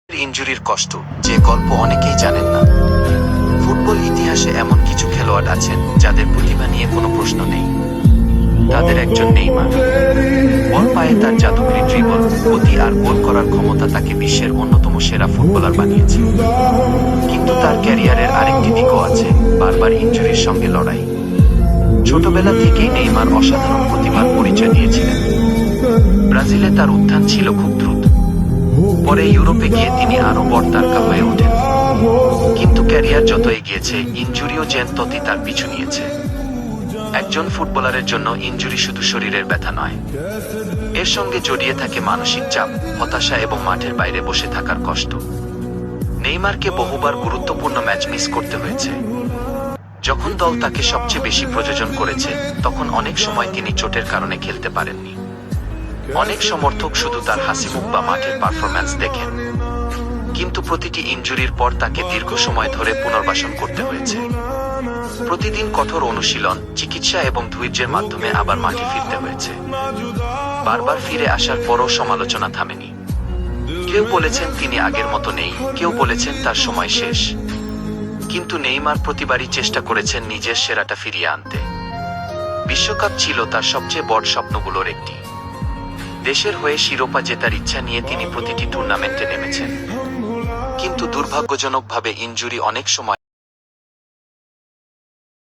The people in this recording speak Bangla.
ইনজুরির কষ্ট, যে গল্প অনেকেই জানেন না। ফুটবল ইতিহাসে এমন কিছু খেলোয়াড় আছেন যাদের প্রতিভা নিয়ে কোনো প্রশ্ন নেই। তাদের একজন নেইমার। বল পায়ে তার জাদুকরী ড্রিবল, গতি আর গোল করার ক্ষমতা তাকে বিশ্বের অন্যতম সেরা ফুটবলার বানিয়েছে। কিন্তু তার ক্যারিয়ারের আরেকটি দিকও আছে, বারবার ইনজুরির সঙ্গে লড়াই। ছোটবেলা থেকেই নেইমার অসাধারণ প্রতিভার পরিচয় দিয়েছিলেন। ব্রাজিলে তার উত্থান ছিল খুব দ্রুত। পরে ইউরোপে গিয়ে তিনি আরও বড় তারকা হয়ে ওঠেন। কিন্তু ক্যারিয়ার যত এগিয়েছে, ইনজুরিও যেন ততই তার পিছু নিয়েছে। একজন ফুটবলারের জন্য ইনজুরি শুধু শরীরের ব্যথা নয়, এর সঙ্গে জড়িয়ে থাকে মানসিক চাপ, হতাশা এবং মাঠের বাইরে বসে থাকার কষ্ট। নেইমারকে বহুবার গুরুত্বপূর্ণ ম্যাচ মিস করতে হয়েছে। যখন দল তাকে সবচেয়ে বেশি প্রয়োজন করেছে, তখন অনেক সময় তিনি চোটের কারণে খেলতে পারেননি। অনেক সমর্থক শুধু তার হাসিমুখ বা মাঠের পারফরম্যান্স দেখেন, কিন্তু প্রতিটি ইনজুরির পর তাকে দীর্ঘ সময় ধরে পুনর্বাসন করতে হয়েছে। প্রতিদিন কঠোর অনুশীলন, চিকিৎসা এবং ধৈর্যের মাধ্যমে আবার মাঠে ফিরতে হয়েছে। বারবার ফিরে আসার পরও সমালোচনা থামেনি। কেউ বলেছেন তিনি আগের মতো নেই, কেউ বলেছেন তার সময় শেষ। কিন্তু নেইমার প্রতিবারই চেষ্টা করেছেন নিজের সেরাটা ফিরিয়ে আনতে। বিশ্বকাপ ছিল তার সবচেয়ে বড় স্বপ্নগুলোর একটি। দেশের হয়ে শিরোপা জেতার ইচ্ছা নিয়ে তিনি প্রতিটি টুর্নামেন্টে নেমেছেন। কিন্তু দুর্ভাগ্যজনকভাবে ইনজুরি অনেক সময়